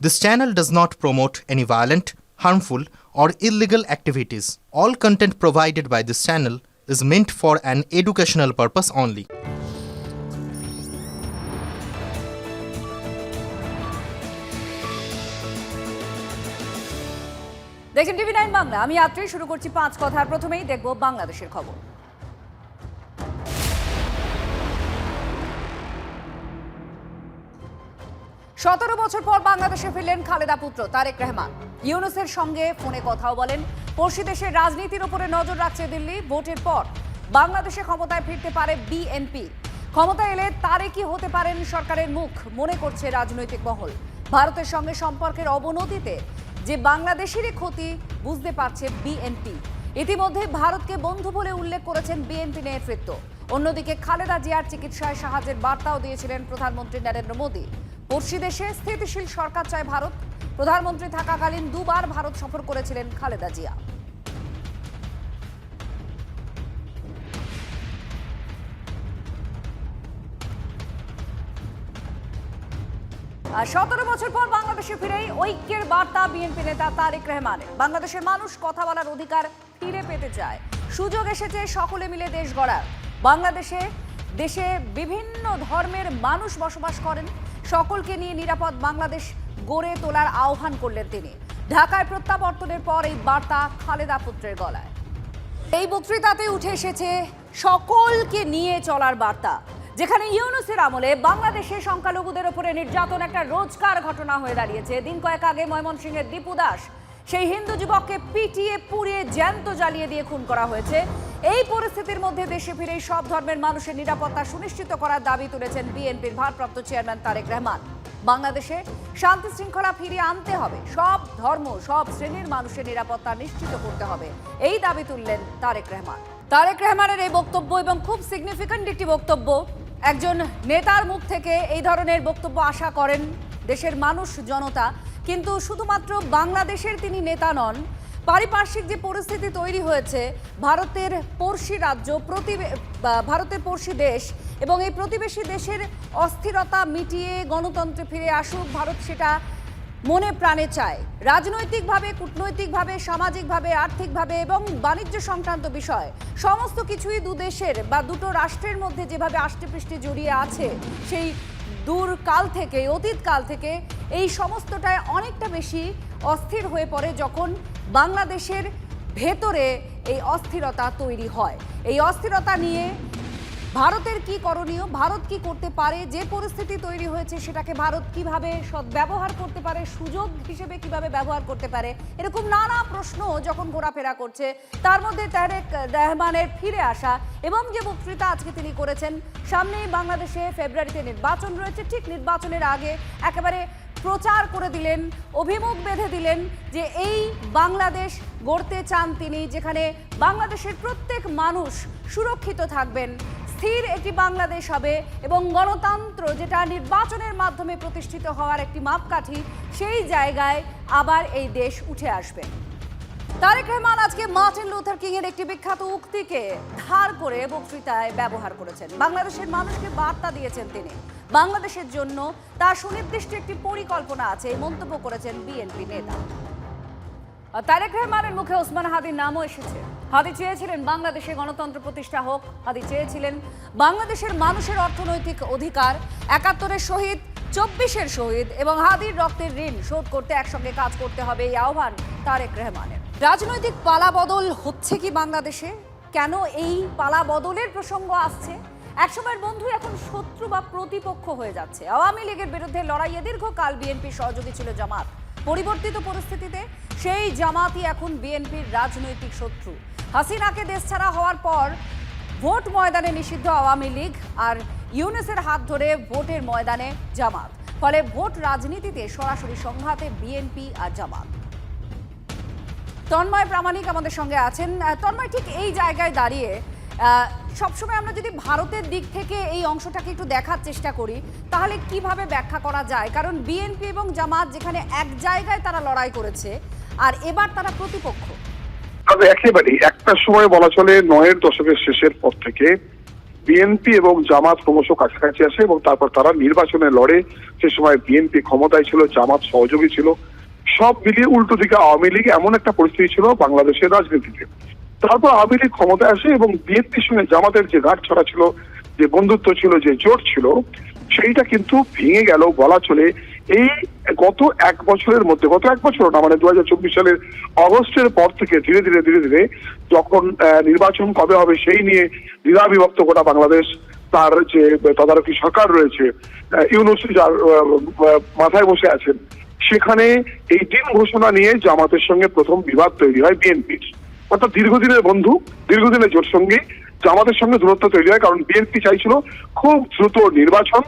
This channel does not promote any violent, harmful, or illegal activities. All content provided by this channel is meant for an educational purpose only. দেখছেন TV 9 Bangla. আমি আত্রেই শুরু করছি 5 কথার। প্রথমেই দেখব বাংলাদেশের খবর। 17 বছর পর বাংলাদেশে ফিরলেন খালেদা পুত্র তারেক রহমান। ইউনূসের সঙ্গে ফোনে কথাও বলেন। পড়শি দেশের রাজনীতির উপরে নজর রাখছে দিল্লি। ভোটের পর বাংলাদেশে ক্ষমতায় ফিরতে পারে বিএনপি। ক্ষমতায় এলে তারেকই হতে পারেন সরকারের মুখ, মনে করছে রাজনৈতিক মহল। ভারতের সঙ্গে সম্পর্কের অবনতিতে যে বাংলাদেশেরই ক্ষতি বুঝতে পারছে বিএনপি। ইতিমধ্যে ভারতকে বন্ধু বলে উল্লেখ করেছেন বিএনপি নেতৃত্ব। অন্যদিকে খালেদা জিয়ার চিকিৎসায় সাহায্যের বার্তাও দিয়েছিলেন প্রধানমন্ত্রী নরেন্দ্র মোদী। পড়শি দেশে স্থিতিশীল সরকার চায় ভারত। প্রধানমন্ত্রী থাকাকালীন দুবার ভারত সফর করেছিলেন খালেদা জিয়া। আর 17 বছর পর বাংলাদেশে ফিরেই ঐক্যের বার্তা বিএনপি নেতা তারেক রহমানের। বাংলাদেশের মানুষ কথা বলার অধিকার ফিরে পেতে চায়। সুযোগ এসেছে সকলে মিলে দেশ গড়ার। দেশে বিভিন্ন ধর্মের মানুষ বসবাস করেন। সকলকে নিয়ে নিরাপদ বাংলাদেশ গড়ে তোলার আহ্বান করলেন তিনি। ঢাকায় প্রত্যাবর্তনের পর এই বার্তা খালেদা পুত্রের গলায়। এই বক্তৃতাতে উঠে এসেছে সকলকে নিয়ে চলার বার্তা। যেখানে ইউনূসের আমলে বাংলাদেশে সংখ্যালঘুদের উপরে নির্যাতন একটা রোজকার ঘটনা হয়ে দাঁড়িয়েছে। দিন কয়েক আগে ময়মনসিংহের দীপু দাস সেই হিন্দু যুবককে পিটিয়ে পুড়িয়ে জ্যান্ত জ্বালিয়ে দিয়ে খুন করা হয়েছে। এই পরিস্থিতির মধ্যে দেশে ফিরে সব ধর্মের মানুষের নিরাপত্তা সুনিশ্চিত করার দাবি তুলেছেন বিএনপির ভারপ্রাপ্ত চেয়ারম্যান তারেক রহমান। বাংলাদেশে শান্তি শৃঙ্খলা ফিরিয়ে আনতে হবে। সব ধর্ম, সব শ্রেণীর মানুষের নিরাপত্তা নিশ্চিত করতে হবে, এই দাবি তুললেন তারেক রহমান। তারেক রহমানের এই বক্তব্য এবং খুব সিগনিফিক্যান্ট একটি বক্তব্য। একজন নেতার মুখ থেকে এই ধরনের বক্তব্য আশা করেন দেশের মানুষ, জনতা। কিন্তু শুধুমাত্র বাংলাদেশের তিনি নেতা নন। পারিপার্শ্বিক যে পরিস্থিতি তৈরি হয়েছে, ভারতের পড়শি রাজ্য, ভারতের পড়শি দেশ এবং এই প্রতিবেশী দেশের অস্থিরতা মিটিয়ে গণতন্ত্রে ফিরে আসুক ভারত, সেটা মনে প্রাণে চায়। রাজনৈতিকভাবে, কূটনৈতিকভাবে, সামাজিকভাবে, আর্থিকভাবে এবং বাণিজ্য সংক্রান্ত বিষয় সমস্ত কিছুই দুদেশের বা দুটো রাষ্ট্রের মধ্যে যেভাবে আষ্টেপৃষ্ঠে জড়িয়ে আছে, সেই দূরকাল থেকে, অতীতকাল থেকে এই সমস্তটায় অনেকটা বেশি অস্থির হয়ে পড়ে যখন বাংলাদেশের ভেতরে এই অস্থিরতা তৈরি হয়। এই অস্থিরতা নিয়ে ভারতের কি করণীয়, ভারত কি করতে পারে, যে পরিস্থিতি তৈরি হয়েছে সেটাকে ভারত কিভাবে ব্যবহার করতে পারে, সুযোগ হিসেবে কিভাবে ব্যবহার করতে পারে, এরকম নানা প্রশ্ন যখন ঘোরাফেরা করছে, তার মধ্যে তারেক রহমানের ফিরে আসা এবং যে বক্তৃতা আজকে তিনি করেছেন। সামনেই বাংলাদেশে ফেব্রুয়ারিতে নির্বাচন রয়েছে। ঠিক নির্বাচনের আগে একেবারে প্রচার করে দিলেন, অভিমুখ বেঁধে দিলেন যে এই বাংলাদেশ গড়তে চান তিনি, যেখানে বাংলাদেশের প্রত্যেক মানুষ সুরক্ষিত থাকবেন, স্থির একটি বাংলাদেশ হবে এবং গণতন্ত্র যেটা নির্বাচনের মাধ্যমে প্রতিষ্ঠিত হওয়ার একটি মাপকাঠি, সেই জায়গায় আবার এই দেশ উঠে আসবে। তারেক রহমান আজকে মার্টিন লুথার কিং এর একটি বিখ্যাত উক্তিকে ধার করে বক্তৃতায় ব্যবহার করেছেন। বাংলাদেশের মানুষকে বার্তা দিয়েছেন তিনি। বাংলাদেশের জন্য তার সুনির্দিষ্ট একটি পরিকল্পনা আছে, মন্তব্য করেছেন বিএনপি নেতা। তারেক রহমানের মুখে ওসমান হাদির নামও এসেছে। হাদি চেয়েছিলেন বাংলাদেশে গণতন্ত্র প্রতিষ্ঠা হোক। হাদি চেয়েছিলেন বাংলাদেশের মানুষের অর্থনৈতিক অধিকার, ৭১-এর শহীদ, ২৪-এর শহীদ এবং হাদির রক্তের ঋণ শোধ করতে একসঙ্গে কাজ করতে হবে, এই আহ্বান তারেক রহমানের। রাজনৈতিক পালাবদল হচ্ছে কি বাংলাদেশে? কেন এই পালাবদলের প্রসঙ্গ আসছে? একসময়ের বন্ধু এখন শত্রু বা প্রতিপক্ষ হয়ে যাচ্ছে। আওয়ামী লীগের বিরুদ্ধে লড়াইয়ে দীর্ঘকাল বিএনপির সহযোগী ছিল জামাত। পরিবর্তিত পরিস্থিতিতে সেই জামাতই এখন বিএনপির রাজনৈতিক শত্রু। হাসিনাকে দেশছাড়া হওয়ার পর ভোট ময়দানে নিষিদ্ধ আওয়ামী লীগ আর ইউনূসের হাত ধরে ভোটের ময়দানে জামাত। ফলে ভোট রাজনীতিতে সরাসরি সংঘাতে বিএনপি আর জামাত। তন্ময় প্রামাণিক আমাদের সঙ্গে আছেন। তন্ময়, ঠিক এই জায়গায় দাঁড়িয়ে সবসময় আমরা যদি ভারতের দিক থেকে এই অংশটাকে একটু দেখার চেষ্টা করি, তাহলে কিভাবে ব্যাখ্যা করা যায়? কারণ বিএনপি এবং জামাত যেখানে এক জায়গায় তারা লড়াই করেছে, আর এবার তারা প্রতিপক্ষ। একেবারেই একটা সময় বলা চলে ৯-এর দশকের শেষের পর থেকে বিএনপি এবং জামাত ক্রমশ কাছাকাছি আসে এবং তারপর তারা নির্বাচনে লড়ে। সে সময় বিএনপি ক্ষমতায় ছিল, জামাত সহযোগী ছিল, সব মিলিয়ে উল্টো দিকে আওয়ামী লীগ এমন একটা পরিস্থিতি ছিল বাংলাদেশের রাজনীতিতে। তারপর আওয়ামী লীগ ক্ষমতায় আসে এবং বিএনপির সঙ্গে জামাতের যে গাঁট ছড়া ছিল, যে বন্ধুত্ব ছিল, যে জোট ছিল, সেইটা কিন্তু ভেঙে গেল বলা চলে এই গত এক বছরের মধ্যে। গত এক বছর না, মানে 2024 সালের অগস্টের পর থেকে ধীরে ধীরে যখন নির্বাচন কবে হবে সেই নিয়ে দ্বিধা বিভক্ত গোটা বাংলাদেশ। তার যে তদারকি সরকার রয়েছে, ইউনূস যার মাথায় বসে আছেন, সেখানে এই দিন ঘোষণা নিয়ে জামাতের সঙ্গে প্রথম বিবাদ তৈরি হয় বিএনপির। অর্থাৎ দীর্ঘদিনের বন্ধু, দীর্ঘদিনের জোট সঙ্গী জামাতের সঙ্গে দূরত্ব তৈরি হয়, কারণ বিএনপি চাইছিল খুব দ্রুত নির্বাচন,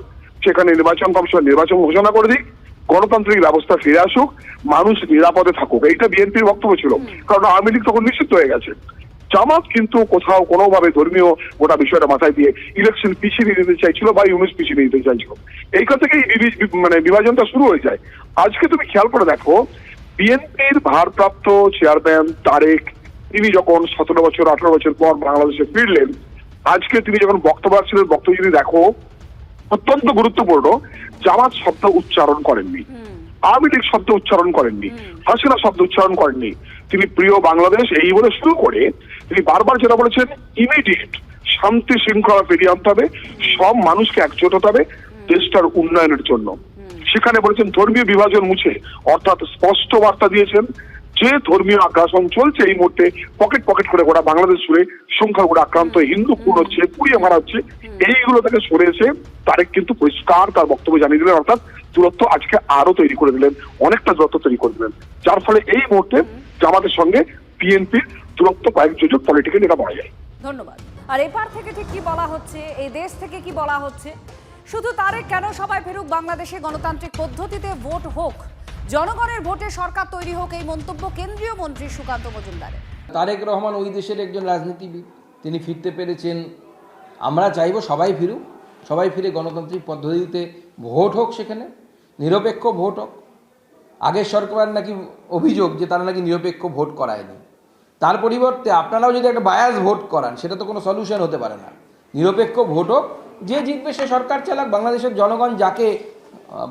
সেখানে নির্বাচন কমিশন নির্বাচন ঘোষণা করে দিক, গণতান্ত্রিক ব্যবস্থা ফিরে আসুক, মানুষ নিরাপদে থাকুক, এইটা বিএনপির বক্তব্য ছিল। কারণ আওয়ামী লীগ তখন নিষিদ্ধ হয়ে গেছে। জামাত কিন্তু কোথাও কোনোভাবে ধর্মীয় গোটা বিষয়টা মাথায় দিয়ে ইলেকশন পিছিয়ে নিতে চাইছিল বা ইউনুস পিছিয়ে নিতে চাইছিল। এইখান থেকে মানে বিভাজনটা শুরু হয়ে যায়। আজকে তুমি খেয়াল করে দেখো, বিএনপির ভারপ্রাপ্ত চেয়ারম্যান তারেক, তিনি যখন 17 বছর 18 বছর পর বাংলাদেশে ফিরলেন, আজকে তিনি যখন বক্তব্য রাখছিলেন, বক্তব্য যদি দেখো অত্যন্ত গুরুত্বপূর্ণ, জামাত শব্দ উচ্চারণ করেননি, আওয়ামী লীগ শব্দ উচ্চারণ করেননি, হাসিনা শব্দ উচ্চারণ করেননি। তিনি প্রিয় বাংলাদেশ এই বলে শুরু করে তিনি বারবার যেটা বলেছেন, ইমিডিয়েট শান্তি শৃঙ্খলা ফিরিয়ে আনতে হবে, সব মানুষকে একজোট হতে হবে দেশটার উন্নয়নের জন্য। সেখানে বলেছেন ধর্মীয় বিভাজন মুছে, অর্থাৎ স্পষ্ট বার্তা দিয়েছেন যে ধর্মীয় আগ্রাসন চলছে এই মুহূর্তে পকেট পকেট করে গোটা বাংলাদেশ জুড়ে সংখ্যাগুলো আক্রান্ত, হিন্দু খুন হচ্ছে, পুড়িয়ে মারা হচ্ছে, এইগুলো থেকে সরে এসে তারেক কিন্তু পরিষ্কার তার বক্তব্য জানিয়ে দিলেন। অর্থাৎ দূরত্ব আজকে আরো তৈরি করে দিলেন, অনেকটা দূরত্ব তৈরি করে দিলেন, যার ফলে এই মুহূর্তে জামাতের সঙ্গে বিএনপির দূরত্ব কয়েক যোজক পলিটিক্যালি এটা বলা যায়। ধন্যবাদ। আর এপার থেকে ঠিক কি বলা হচ্ছে, এই দেশ থেকে কি বলা হচ্ছে? শুধু তারেক কেন, সবাই ফেরুক বাংলাদেশে, গণতান্ত্রিক পদ্ধতিতে ভোট হোক, জনগণের ভোটে সরকার তৈরি হোক, এই মন্তব্য কেন্দ্রীয় মন্ত্রী সুকান্ত মজুমদারের। তারেক রহমান ওই দেশের একজন রাজনীতিবিদ, তিনি ফিরতে পেরেছেন। আমরা চাইব সবাই ফিরুক, সবাই ফিরে গণতান্ত্রিক পদ্ধতিতে ভোট হোক, সেখানে নিরপেক্ষ ভোট হোক। আগের সরকার নাকি অভিযোগ যে তারা নাকি নিরপেক্ষ ভোট করায়নি, তার পরিবর্তে আপনারাও যদি একটা বায়াস ভোট করান, সেটা তো কোনো সলিউশন হতে পারে না। নিরপেক্ষ ভোট হোক, যে জিতবে সে সরকার চালাক। বাংলাদেশের জনগণ যাকে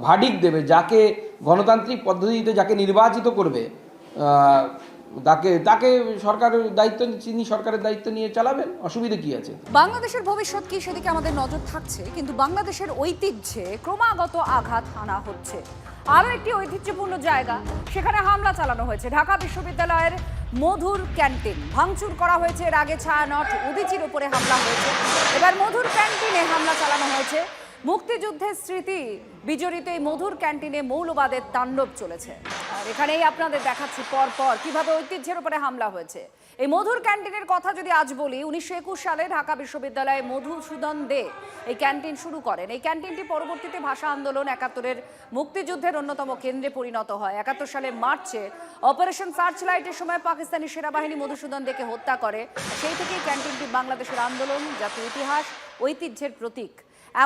ভার্ডিক্ট দেবে, যাকে গণতান্ত্রিক পদ্ধতিতে যাকে নির্বাচিত করবে, তাকে সরকারের দায়িত্ব, তিনি সরকারের দায়িত্ব নিয়ে চালাবেন, অসুবিধা কি আছে? বাংলাদেশের ভবিষ্যৎ কি সেদিকে আমাদের নজর থাকছে, কিন্তু বাংলাদেশের ঐতিহ্যে ক্রমাগত আঘাত হানা হচ্ছে। আরও একটি ঐতিহ্যপূর্ণ জায়গা, সেখানে হামলা চালানো হয়েছে। ঢাকা বিশ্ববিদ্যালয়ের মধুর ক্যান্টিন ভাঙচুর করা হয়েছে। এর আগে ছায়ানট উদীচীর উপরে হামলা হয়েছে, এবার মধুর ক্যান্টিনে হামলা চালানো হয়েছে। মুক্তিযুদ্ধের স্মৃতি বিজড়িত এই মধুর ক্যান্টিনে মৌলবাদের তাণ্ডব চলেছে। আর এখানেই আপনাদের দেখাচ্ছি পর পর কিভাবে ঐতিহ্যের উপরে হামলা হয়েছে। এই মধুর ক্যান্টিনের কথা যদি আজ বলি, 1921 সালে ঢাকা বিশ্ববিদ্যালয়ে মধুসূদন দে এই ক্যান্টিন শুরু করেন। এই ক্যান্টিনটি পরবর্তীতে ভাষা আন্দোলন, 71-এর মুক্তিযুদ্ধের অন্যতম কেন্দ্রে পরিণত হয়। 71 সালে মার্চে অপারেশন সার্চলাইটের সময় পাকিস্তানি সেনাবাহিনী মধুসূদন দেকে হত্যা করে। সেই থেকেই ক্যান্টিনটি বাংলাদেশের আন্দোলন, জাতীয় ইতিহাস, ঐতিহ্যের প্রতীক।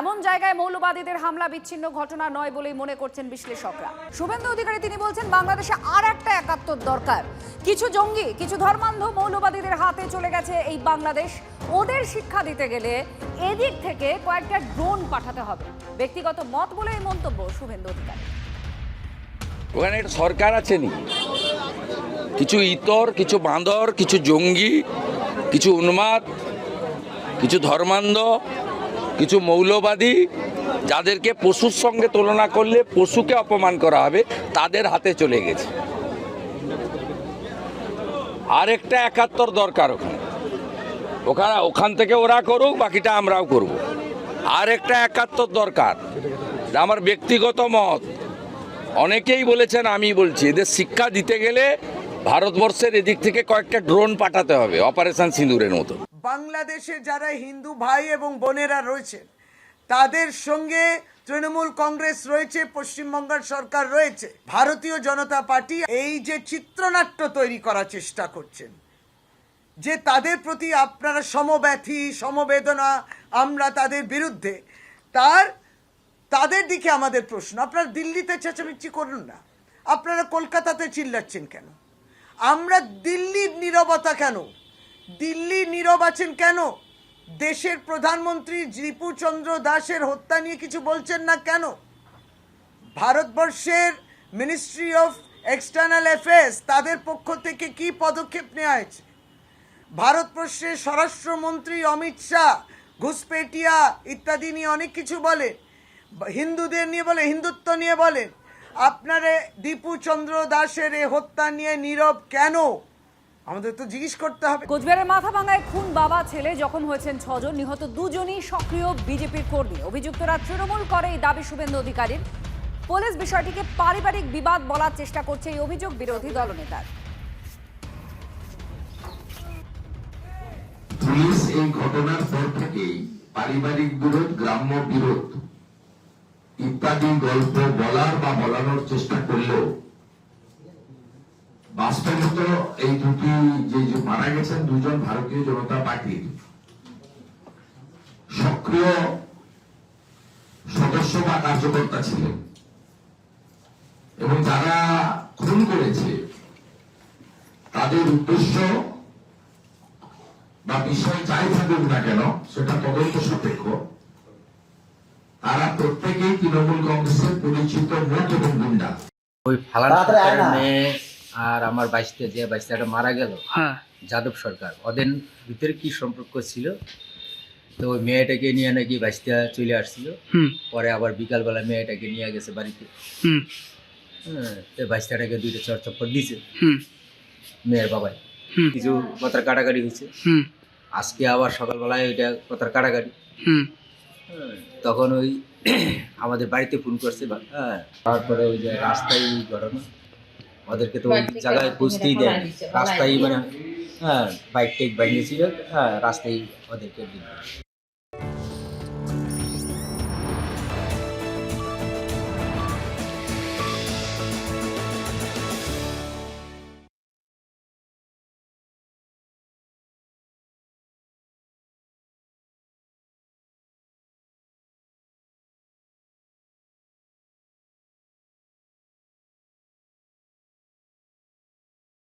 এমন জায়গায় মৌলবাদীদের হামলা বিচ্ছিন্ন ঘটনা নয় বলেই মনে করছেন বিশ্লেষকরা। শুভেন্দু অধিকারী তিনি বলছেন, বাংলাদেশে আর একটা 71 দরকার। কিছু জঙ্গি, কিছু ধর্মান্ধ মৌলবাদীদের হাতে চলে গেছে এই বাংলাদেশ। ওদের শিক্ষা দিতে গেলে এদিক থেকে কয়েকটা ড্রোন পাঠাতে হবে। ব্যক্তিগত মত বলে এই মন্তব্য শুভেন্দু অধিকারী। ওখানে একটা সরকার আছে নি, কিছু ইতর, কিছু বাঁদর, কিছু জঙ্গি, কিছু উন্মাদ, কিছু ধর্মান্ধ, কিছু মৌলবাদী, যাদেরকে পশুর সঙ্গে তুলনা করলে পশুকে অপমান করা হবে, তাদের হাতে চলে গেছে। আরেকটা 71 দরকার ওখান থেকে ওরা করুক, বাকিটা আমরাও করব। আরেকটা 71 দরকার, আমার ব্যক্তিগত মত। অনেকেই বলেছেন, আমি বলছি, এদের শিক্ষা দিতে গেলে ভারতবর্ষের এদিক থেকে কয়েকটা ড্রোন পাঠাতে হবে, অপারেশন সিঁদুরের মতো। বাংলাদেশে যারা হিন্দু ভাই এবং বোনেরা রয়েছে, তাদের সঙ্গে তৃণমূল কংগ্রেস রয়েছে, পশ্চিমবঙ্গের সরকার রয়েছে, ভারতীয় জনতা পার্টি এই যে চিত্রনাট্য তৈরি করার চেষ্টা করছেন, যে তাদের প্রতি আপনারা সমব্যথী, সমবেদনা, আমরা তাদের বিরুদ্ধে, তাদের দিকে আমাদের প্রশ্ন। আপনারা দিল্লিতে চেঁচামেচি করুন না, আপনারা কলকাতাতে চিল্লাচ্ছেন কেন? আমরা দিল্লির নীরবতা কেন? দিল্লি নীরব আছেন কেন? দেশের প্রধানমন্ত্রী রিপু চন্দ্র দাসের হত্যা নিয়ে কিছু বলছেন না কেন? ভারতবর্ষের মিনিস্ট্রি অফ এক্সটার্নাল অ্যাফেয়ার্স তাদের পক্ষ থেকে কি পদক্ষেপ নেওয়া হয়েছে? ভারতবর্ষের স্বরাষ্ট্রমন্ত্রী অমিত শাহ ঘুষপেটিয়া ইত্যাদি নিয়ে অনেক কিছু বলেন, হিন্দুদের নিয়ে বলে, হিন্দুত্ব নিয়ে বলেন। আপনারা দীপু চন্দ্র দাসের এই হত্যা নিয়ে নীরব কেন? আমাদের তো জিজ্ঞেস করতে হবে। কোচবিহারের মাথাভাঙায় খুন বাবা ছেলে, জখম হয়েছেন 6 জন, নিহত 2 জনই সক্রিয় বিজেপির কর্মী। অভিযুক্তরা তৃণমূল করে এই দাবি শুভেন্দু অধিকারীর। পুলিশ বিষয়টিকে পারিবারিক বিবাদ বলার চেষ্টা করছে, এই অভিযোগ বিরোধী দলনেতার। পুলিশ এই ঘটনার পর থেকেই পারিবারিক বিরোধ, গ্রাম্য বিরোধ ইত্যাদি গল্প বলার বা বলানোর চেষ্টা করলেও বাস্তবত এই দুটি যে মারা গেছেন দুজন ভারতীয় জনতা পার্টির সক্রিয় সদস্য বা কার্যকর্তা ছিলেন, এবং যারা খুন করেছে তাদের উদ্দেশ্য বা বিষয় যাই থাকুক না কেন সেটা তদন্ত সাপেক্ষ। তারা প্রত্যেকেই তৃণমূল কংগ্রেসের পরিচিত মুখ এবং গুন্ডা। ওই ফালান সরকারের মেয়ে আর আমার বাইশটা মারা গেল, যাদব সরকার, ওদের ভিতরে কি সম্পর্ক ছিল? তো ওই মেয়েটাকে নিয়ে নাকি বাইশটা চলে আসছিল, পরে আবার বিকালবেলা মেয়েটাকে নিয়ে গেছে বাড়িতে। বাইশটাকে 2টা চর চপ্পর দিয়েছে মেয়ের বাবাই, কিছু কথার কাটাকাটি হয়েছে। আজকে আবার সকালবেলায় ওইটা কথার কাটাকাটি। তখন ওই আমাদের বাড়িতে ফোন করছে, তারপরে ওই যে রাস্তায় ঘটনা, ওদেরকে তো ওই জায়গায় পৌঁছতেই দেয়, রাস্তায় মানে বাইক টেক বাইকেছিল, রাস্তায় ওদেরকে দিল।